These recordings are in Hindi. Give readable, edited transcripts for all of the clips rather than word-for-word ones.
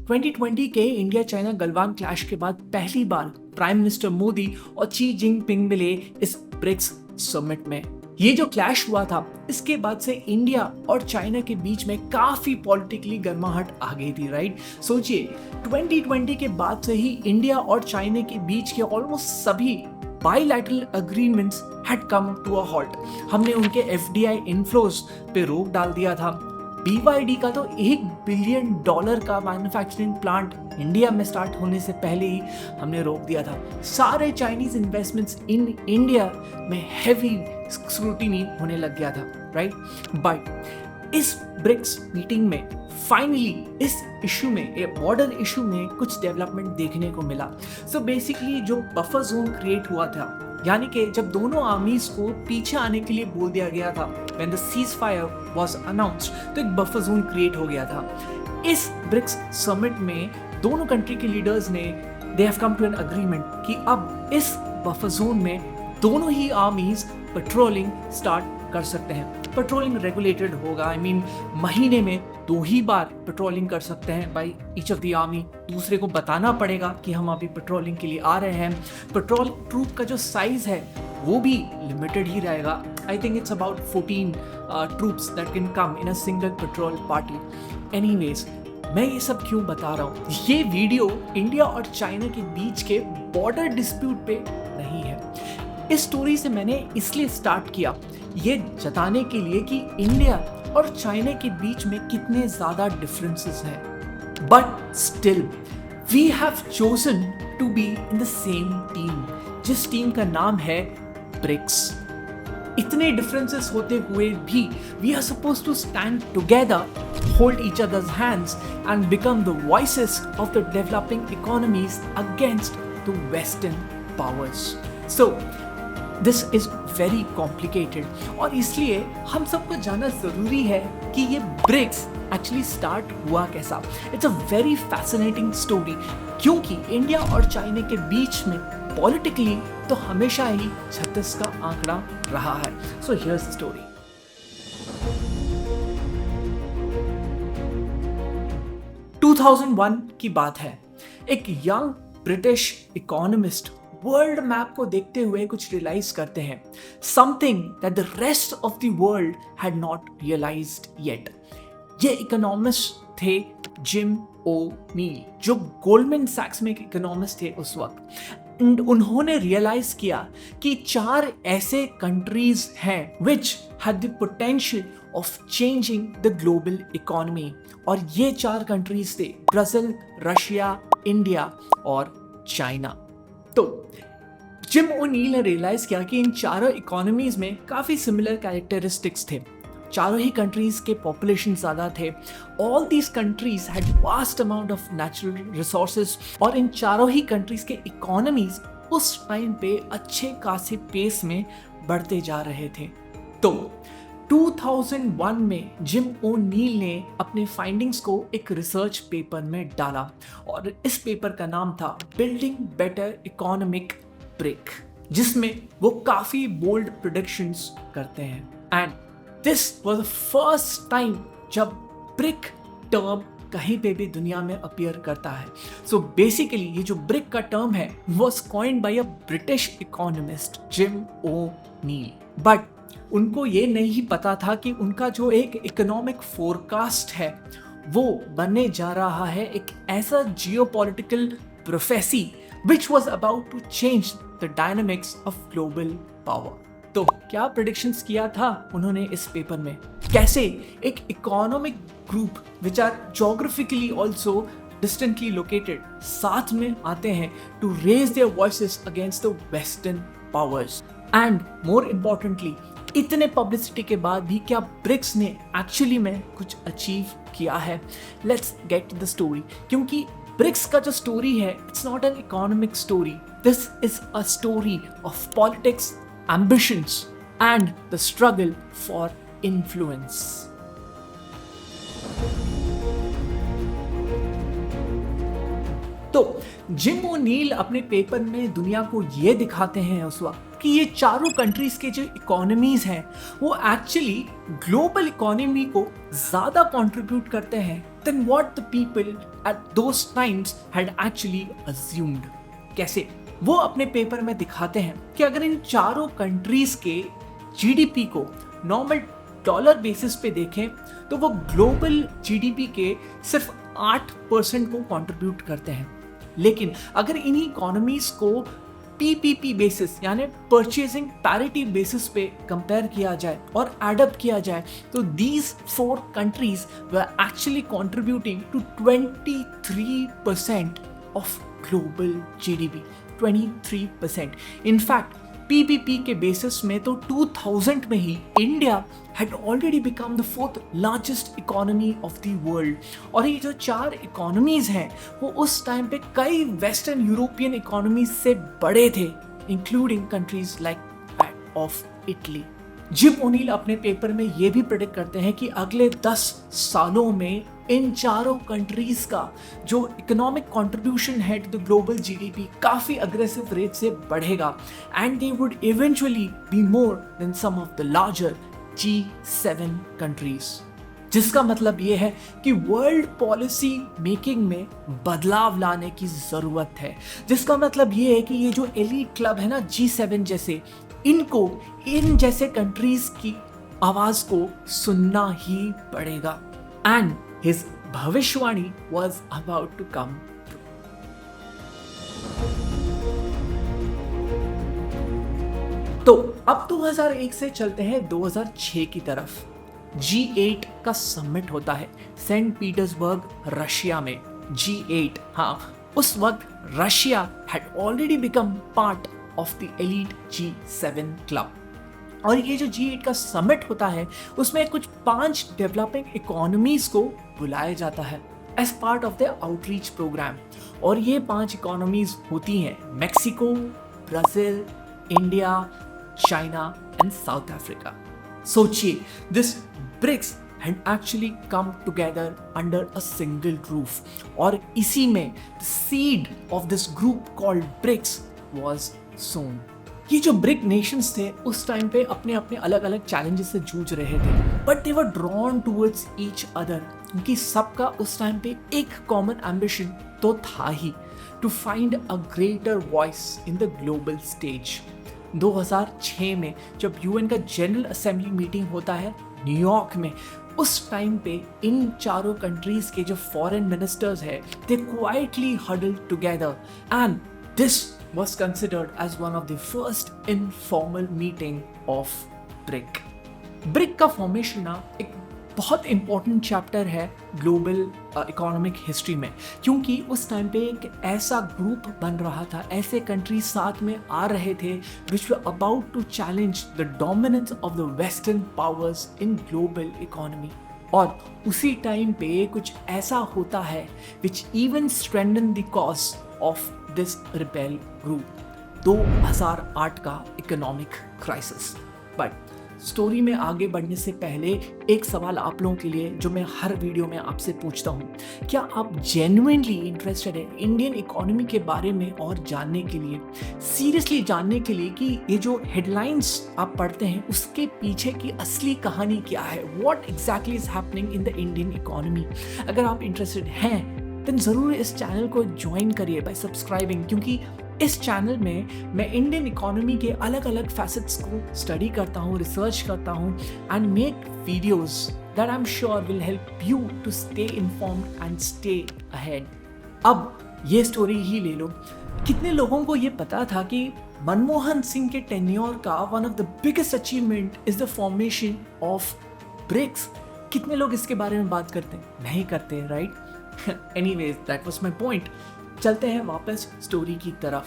2020 के इंडिया चाइना गलवान क्लैश के बाद पहली बार प्राइम मिनिस्टर मोदी और शी जिनपिंग मिले इस ब्रिक्स समिट में। ये जो क्लैश हुआ था, इसके बाद से इंडिया और चाइना के बीच में काफी पॉलिटिकली गर्माहट आ गई थी, राइट। सोचिए 2020 के बाद से ही इंडिया और चाइना के बीच के ऑलमोस्ट सभी bilateral agreements had come to a halt. हमने उनके एफडीआई इनफ्लोज पे रोक डाल दिया था। BYD का तो $1 बिलियन का मैन्युफैक्चरिंग प्लांट इंडिया में स्टार्ट होने से पहले ही हमने रोक दिया था। सारे चाइनीज इन्वेस्टमेंट्स इन इंडिया में हेवी स्क्रूटिनी होने लग गया था, राइट। बट इस ब्रिक्स मीटिंग में फाइनली इस इशू में, ये बॉर्डर इशू में कुछ डेवलपमेंट देखने को मिला। सो बेसिकली जो बफर जोन क्रिएट हुआ था, यानी कि जब दोनों आर्मीज को पीछे आने के लिए बोल दिया गया था, when the ceasefire was announced, तो एक बफर जोन क्रिएट हो गया था। इस ब्रिक्स समिट में दोनों कंट्री के लीडर्स ने they have come to an agreement कि अब इस बफर जोन में दोनों ही आर्मीज पेट्रोलिंग स्टार्ट कर सकते हैं। पेट्रोलिंग रेगुलेटेड होगा, आई मीन महीने में 2 ही बार पेट्रोलिंग कर सकते हैं by each of the army. दूसरे को बताना पड़ेगा कि हम अभी पेट्रोलिंग के लिए आ रहे हैं। पेट्रोल ट्रूप का जो साइज है वो भी लिमिटेड ही रहेगा। I think it's about 14 troops that can come in a single petrol party. Anyways, मैं ये सब क्यों बता रहा हूँ? ये वीडियो इंडिया और चाइना के बीच के बॉर्डर डिस्प्यूट पे नहीं है। इस स्टोरी से मैंने इसलिए स्टार्ट किया, ये जताने के लिए कि इंडिया और चाइना के बीच में कितने ज्यादा डिफरेंसेस हैं। But still we have chosen to be in the same team, जिस टीम का नाम है ब्रिक्स। इतने डिफरेंसेस होते हुए भी we are supposed to stand together, hold each other's hands and become the voices of the developing economies against the Western powers. So this is very complicated और इसलिए हम सबको जानना जरूरी है कि ये ब्रिक्स एक्चुअली स्टार्ट हुआ कैसा। It's a very fascinating story, क्योंकि इंडिया और चाइना के बीच में पॉलिटिकली तो हमेशा ही 36 का आंकड़ा रहा है। So here's the story. 2001 की बात है। एक young British economist world map को देखते हुए कुछ रियलाइज करते हैं, something that the rest of the world had not realised yet. ये इकोनॉमिस्ट थे जिम ओ'नील, जो गोल्डमैन सैक्स में एक इकोनॉमिस्ट थे उस वक्त। उन्होंने रियलाइज किया कि 4 ऐसे कंट्रीज हैं which had the potential of changing the global economy, और ये 4 कंट्रीज थे ब्राजील, रशिया, इंडिया और चाइना। तो जिम ओ'नील ने रियलाइज किया कि इन चारों इकोनॉमीज में काफी सिमिलर कैरेक्टरिस्टिक्स थे। चारों ही कंट्रीज के पॉपुलेशन ज्यादा थे। All these countries had vast amount of natural resources, और इन चारों ही कंट्रीज के इकोनॉमीज उस टाइम पे अच्छे खासे पेस में बढ़ते जा रहे थे। तो 2001 में जिम ओ'नील ने अपने फाइंडिंग्स को एक रिसर्च पेपर में डाला, और इस पेपर का नाम था बिल्डिंग बेटर इकोनॉमिक ब्रिक, जिसमें वो काफी बोल्ड प्रेडिक्शंस करते हैं। And this was the first time जब ब्रिक टर्म कहीं पे भी दुनिया में अपीयर करता है। सो बेसिकली ये जो ब्रिक का टर्म है was coined bye a British economist gym ओ'नील। But उनको ये नहीं पता था कि उनका जो एक इकोनॉमिक फोरकास्ट है वो बनने जा रहा है एक ऐसा geopolitical prophecy which was about to change the dynamics of global power. तो क्या प्रेडिक्शंस किया था उन्होंने इस पेपर में? कैसे एक economic group which are geographically also distantly located साथ में आते हैं to raise their voices against the western powers. And more importantly, इतने पब्लिसिटी के बाद भी क्या ब्रिक्स ने एक्चुअली में कुछ अचीव किया है? लेट्स गेट द स्टोरी, क्योंकि ब्रिक्स का जो स्टोरी है it's not an economic story, this is a story of politics, ambitions and the struggle for influence. तो जिम ओ'नील अपने पेपर में दुनिया को ये दिखाते हैं उस वक्त कि ये चारों कंट्रीज के जो इकोनॉमीज हैं वो एक्चुअली ग्लोबल इकोनॉमी को ज्यादा कंट्रीब्यूट करते हैं than what the people at those times had actually assumed. कैसे? वो अपने पेपर में दिखाते हैं कि अगर इन चारों कंट्रीज के जीडीपी को नॉर्मल डॉलर बेसिस पे देखें तो वो ग्लोबल जीडीपी के सिर्फ 8% को कंट्रीब्यूट करते हैं। लेकिन अगर इन्हीं इकोनॉमीज को पीपीपी बेसिस यानी परचेजिंग पैरिटी बेसिस पे कंपेयर किया जाए और एडअप किया जाए तो these 4 countries were actually contributing to 23% of global GDP. 23%। In fact PPP के बेसिस में तो 2000 में ही India had already become the 4th largest economy of the world। और ये जो 4 इकोनॉमीज हैं वो उस टाइम पे कई वेस्टर्न यूरोपियन इकोनॉमीज से बड़े थे, including countries like that of Italy. Jim O'Neill अपने पेपर में ये भी प्रेडिक्ट करते हैं कि अगले 10 सालों में इन चारों कंट्रीज का जो इकोनॉमिक कंट्रीब्यूशन है टू द ग्लोबल जीडीपी काफी अग्रेसिव रेट से बढ़ेगा and they would eventually be more than some of the larger G7 countries. जिसका मतलब ये है कि वर्ल्ड पॉलिसी मेकिंग में बदलाव लाने की जरूरत है। जिसका मतलब ये है कि ये जो एलीट क्लब है ना G7 जैसे, इनको इन जैसे कंट्रीज की आवाज को सुनना ही पड़ेगा। एंड हिज भविष्यवाणी वाज अबाउट टू कम। तो अब 2001 से चलते हैं 2006 की तरफ। G8 का समिट होता है सेंट पीटर्सबर्ग रशिया में। G8, हाँ, उस वक्त Russia had already become part of the elite G7 club. और ये जो G8 का समिट होता है उसमें कुछ 5 डेवलपिंग इकोनॉमीज को बुलाया जाता है as part of the outreach program. और ये 5 इकोनॉमीज होती हैं Mexico, Brazil, India, China and South Africa. सोचिए, this BRICS had actually come together under a single roof। और इसी में the seed of this group called BRICS was sown। ये जो ब्रिक नेशंस थे उस टाइम पे अपने अपने अलग अलग चैलेंजेस से जूझ रहे थे, but they were drawn towards each other, क्योंकि सबका उस टाइम पे एक कॉमन एम्बिशन तो था ही, to find a greater voice in the global stage. 2006 में जब यूएन का जनरल असेंबली मीटिंग होता है न्यूयॉर्क में, उस टाइम पे इन चारों कंट्रीज के जो फॉरेन मिनिस्टर्स है they quietly huddled together and this was considered as one of the first informal meeting of BRIC। BRIC का फॉर्मेशन ना एक बहुत इंपॉर्टेंट चैप्टर है ग्लोबल इकोनॉमिक हिस्ट्री में, क्योंकि उस टाइम पे एक ऐसा ग्रुप बन रहा था, ऐसे कंट्रीज साथ में आ रहे थे which were about to challenge the dominance of the western powers in global economy। और उसी टाइम पे कुछ ऐसा होता है which even strengthened the cause of this rebel group। 2008 का इकोनॉमिक क्राइसिस। बट स्टोरी में आगे बढ़ने से पहले एक सवाल आप लोगों के लिए जो मैं हर वीडियो में आपसे पूछता हूँ, क्या आप जेन्युइनली इंटरेस्टेड है इंडियन इकोनॉमी के बारे में और जानने के लिए, सीरियसली जानने के लिए कि ये जो हेडलाइंस आप पढ़ते हैं उसके पीछे की असली कहानी क्या है, what exactly is happening in the Indian economy? अगर आप इंटरेस्टेड हैं देन ज़रूर इस चैनल को ज्वाइन करिए बाय सब्सक्राइबिंग, क्योंकि इस चैनल में मैं इंडियन इकोनॉमी के अलग अलग फैसेट्स को स्टडी करता हूँ, रिसर्च करता हूँ and make videos that I am sure will help you to stay informed and stay ahead. अब ये स्टोरी ही ले लो, कितने लोगों को ये पता था कि मनमोहन सिंह के टेन्योर का one of the biggest achievement is the formation of BRICS? कितने लोग इसके बारे में बात करते हैं? नहीं करते, right? Anyways, that was my point। चलते हैं वापस स्टोरी की तरफ।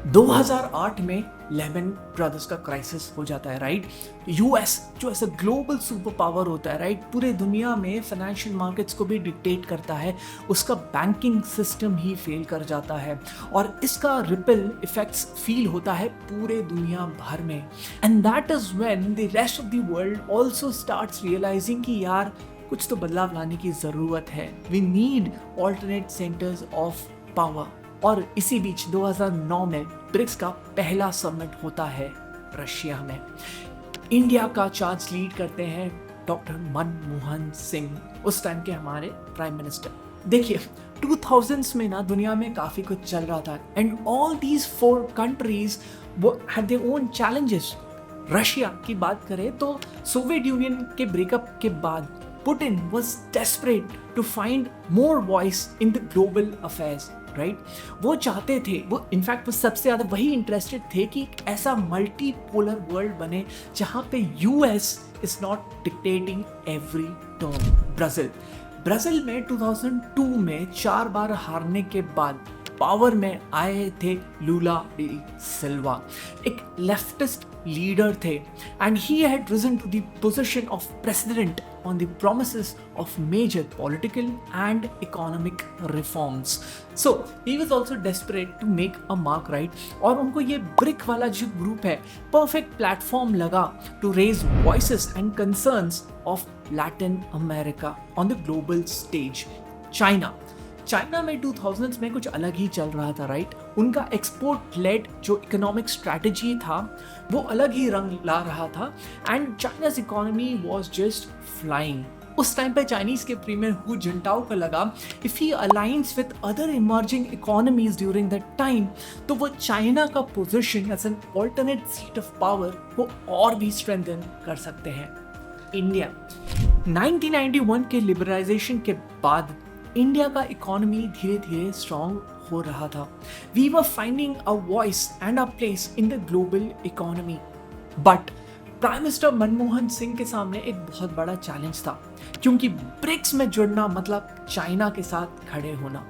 – 2008 में लेमन ब्रदर्स का क्राइसिस हो जाता है, राइट? यूएस जो ऐसा ग्लोबल सुपर पावर होता है, राइट, पूरे दुनिया में फाइनेंशियल मार्केट्स को भी डिक्टेट करता है, उसका बैंकिंग सिस्टम ही फेल कर जाता है और इसका रिपल इफेक्ट्स फील होता है पूरे दुनिया भर में। And that is when the rest of the world also starts realising कि यार कुछ तो बदलाव लाने की जरूरत है, we need alternate centres of power. और इसी बीच 2009 में ब्रिक्स का पहला समिट होता है रशिया में। इंडिया का चार्ज लीड करते हैं डॉक्टर मनमोहन सिंह, उस टाइम के हमारे प्राइम मिनिस्टर। देखिए 2000s में ना दुनिया में काफी कुछ चल रहा था एंड ऑल दीज 4 कंट्रीज वो had their own challenges. Russia की बात करें तो सोवियत यूनियन के ब्रेकअप के बाद Putin was desperate to find more voice in the global affairs, right. वो चाहते थे, वो इनफैक्ट वो सबसे ज़्यादा वही इंटरेस्टेड थे कि एक ऐसा मल्टीपोलर वर्ल्ड बने जहाँ पे US is not dictating every term. Brazil में 2002 में 4 बार हारने के बाद पावर में आए थे लूला डी सिल्वा, एक लेफ्टिस्ट लीडर थे and he had risen to the position of president on the promises of major political and economic reforms. So he was also desperate to make a mark, right? और उनको ये ब्रिक वाला जो ग्रुप है perfect platform लगा to raise voices and concerns of Latin America on the global stage. China में 2000s में कुछ अलग ही चल रहा था, राइट। उनका एक्सपोर्ट लेड जो इकोनॉमिक स्ट्रैटेजी था वो अलग ही रंग ला रहा था and China's economy was just flying. उस टाइम पे चाइनीज के प्रीमियर हु जिनटाओ को लगा if he alliance with other emerging economies during that time तो वो चाइना का position as an alternate seat of power वो और भी स्ट्रेंथन कर सकते हैं। इंडिया 1991 के लिबरलाइजेशन के बाद इंडिया का इकोनॉमी धीरे धीरे स्ट्रॉन्ग हो रहा था। We were finding a voice and a place in the global economy, but prime minister Manmohan Singh के सामने एक बहुत बड़ा चैलेंज था, क्योंकि ब्रिक्स में जुड़ना मतलब चाइना के साथ खड़े होना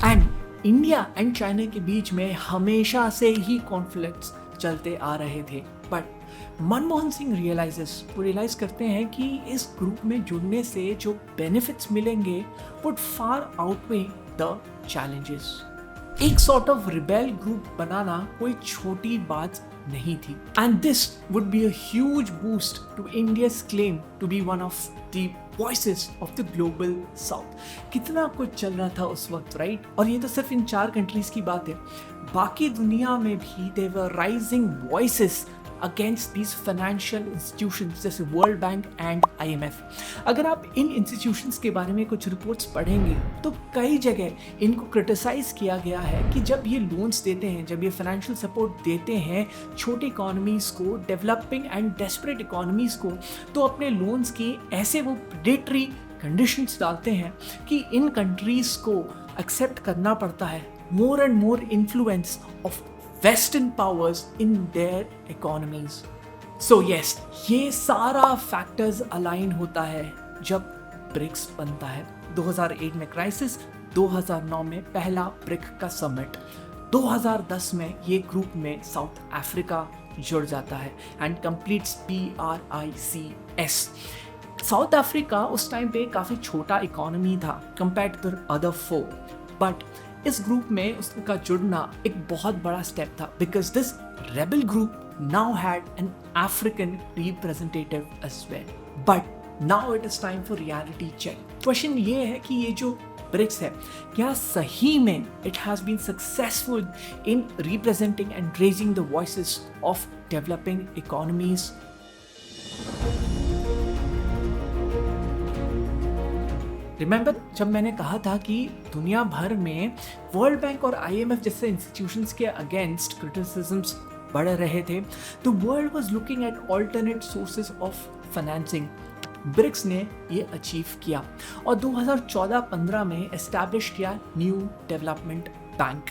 एंड इंडिया एंड चाइना के बीच में हमेशा से ही कॉन्फ्लिक्ट्स चलते आ रहे थे। बट मनमोहन सिंह रियलाइज करते हैं कि इस ग्रुप में जुड़ने से जो बेनिफिट्स मिलेंगे would far outweigh the challenges. एक सॉर्ट ऑफ रिबेल ग्रुप बनाना कोई छोटी बात नहीं थी and this would be a huge boost to India's claim to be one of the voices of the global south. कितना कुछ चल रहा था उस वक्त, राइट। और ये तो सिर्फ इन 4 कंट्रीज की बात है, बाकी दुनिया में भी there were rising voices against these financial institutions जैसे वर्ल्ड बैंक एंड IMF। अगर आप इन इंस्टीट्यूशंस के बारे में कुछ रिपोर्ट्स पढ़ेंगे तो कई जगह इनको क्रिटिसाइज किया गया है कि जब ये लोन्स देते हैं, जब ये फाइनेंशियल सपोर्ट देते हैं छोटी इकोनॉमीज को, डेवलपिंग एंड डेस्परेट इकोनॉमीज को, तो अपने लोन्स की ऐसे वो प्रेडेटरी कंडीशंस डालते हैं कि इन कंट्रीज को एक्सेप्ट करना पड़ता है more and more influence of Western powers in their economies. So yes, ये सारा फैक्टर्स अलाइन होता है जब ब्रिक्स बनता है। 2008 में क्राइसिस, 2009 में पहला ब्रिक का समिट, 2010 में ये ग्रुप में साउथ अफ्रीका जुड़ जाता है and completes BRICS। South Africa उस टाइम पे काफ़ी छोटा इकोनॉमी था कंपेयर्ड टू अदर 4, बट इस ग्रुप में उसका जुड़ना एक बहुत बड़ा स्टेप था because this rebel group now had an African representative as well. But now it is time for reality check. Question ये है कि ये जो ब्रिक्स है क्या सही में it has been successful in representing and raising the voices of developing economies. Remember जब मैंने कहा था कि दुनिया भर में वर्ल्ड बैंक और IMF जैसे इंस्टीट्यूशंस के अगेंस्ट क्रिटिसिज्म्स बढ़ रहे थे, तो world was looking at alternate sources of financing. BRICS ने ये अचीव किया और 2014-15 में एस्टैब्लिश किया न्यू डेवलपमेंट बैंक।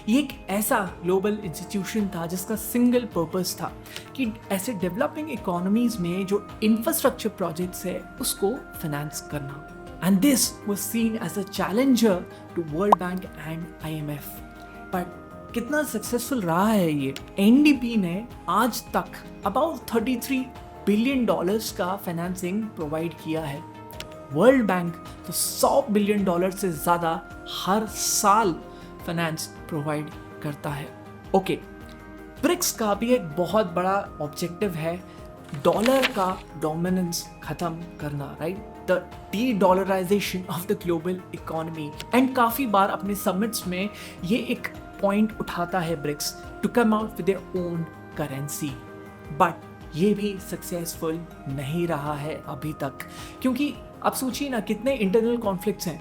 ये एक ऐसा ग्लोबल इंस्टीट्यूशन था जिसका सिंगल पर्पस था कि ऐसे डेवलपिंग इकोनॉमीज में जो इंफ्रास्ट्रक्चर प्रोजेक्ट्स है उसको फाइनेंस करना। And this was seen as a challenger to World Bank and IMF. But कितना सक्सेसफुल रहा है ये? NDB ने आज तक about $33 बिलियन का फाइनेंसिंग प्रोवाइड किया है। वर्ल्ड बैंक तो $100 बिलियन से ज़्यादा हर साल फाइनेंस प्रोवाइड करता है। ओके, ब्रिक्स का भी एक बहुत बड़ा ऑब्जेक्टिव है डॉलर का डोमिनेंस खत्म करना, right, the D-dollarisation of the global economy. And काफ़ी बार अपने समिट्स में ये एक पॉइंट उठाता है BRICS to come out with their own currency. But ये भी सक्सेसफुल नहीं रहा है अभी तक, क्योंकि आप सोचिए ना कितने इंटरनल कॉन्फ्लिक्ट्स हैं,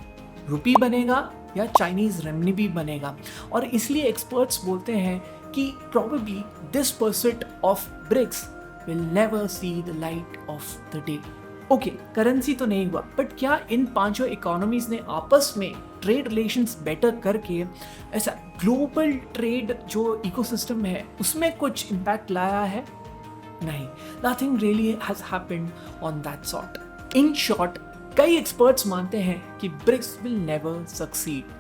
रुपी बनेगा या चाइनीज रेमनिबी बनेगा। और इसलिए एक्सपर्ट्स बोलते हैं कि probably this percent of BRICS will never see the light of the day. Okay, currency तो नहीं हुआ, बट क्या इन पांचों इकोनॉमीज ने आपस में ट्रेड रिलेशंस बेटर करके ऐसा ग्लोबल ट्रेड जो इकोसिस्टम है उसमें कुछ इम्पैक्ट लाया है? नहीं, nothing really has happened on that sort. In short, कई एक्सपर्ट्स मानते हैं कि ब्रिक्स विल नेवर सक्सीड।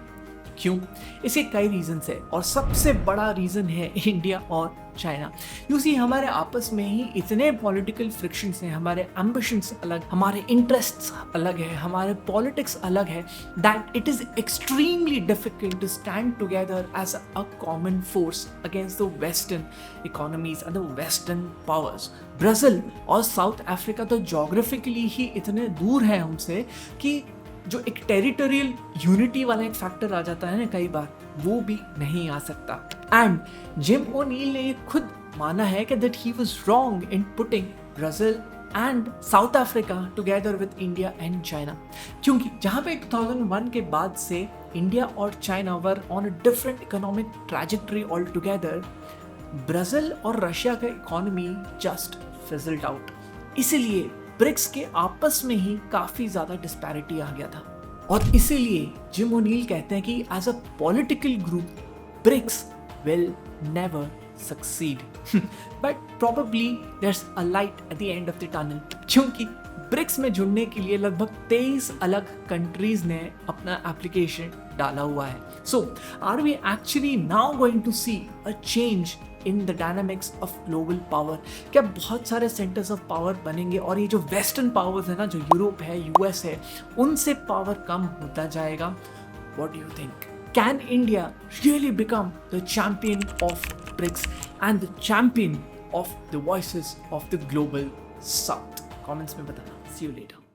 क्यों? इसके कई रीजंस है और सबसे बड़ा रीजन है इंडिया और चाइना। यू सी, हमारे आपस में ही इतने पॉलिटिकल फ्रिक्शंस हैं, हमारे एम्बिशंस अलग, हमारे इंटरेस्ट्स अलग है, हमारे पॉलिटिक्स अलग है, that it is extremely difficult to stand together as a common force against the western economies and the western powers. Brazil और साउथ अफ्रीका तो जोग्राफिकली ही इतने दूर है हमसे कि जो एक टेरिटोरियल यूनिटी वाला एक फैक्टर आ जाता है ना कई बार, वो भी नहीं आ सकता। एंड जिम ओनील ने खुद माना है कि that he was wrong in putting Brazil and South Africa together with India and China, क्योंकि जहाँ पे 2001 के बाद से इंडिया और China were on a different economic trajectory all together, Brazil और रशिया का इकोनॉमी जस्ट फिजल्ड आउट। इसीलिए ब्रिक्स के आपस में ही काफी ज्यादा डिस्पैरिटी आ गया था। और इसीलिए जिम ओनील कहते हैं कि as a political group BRICS will never succeed, but probably there's a light at the end of the tunnel, क्योंकि ब्रिक्स में जुड़ने के लिए लगभग 23 अलग कंट्रीज ने अपना एप्लीकेशन डाला हुआ है। So are we actually now going to see a change in the dynamics of global power? क्या बहुत सारे सेंटर्स ऑफ पावर बनेंगे और ये जो वेस्टर्न पावर्स है ना, जो यूरोप है, यूएस है, उनसे पावर कम होता जाएगा? What do you think? Can India really become the champion of BRICS and the champion of the voices of the global south? Comments में बताना। सी यू लेटर।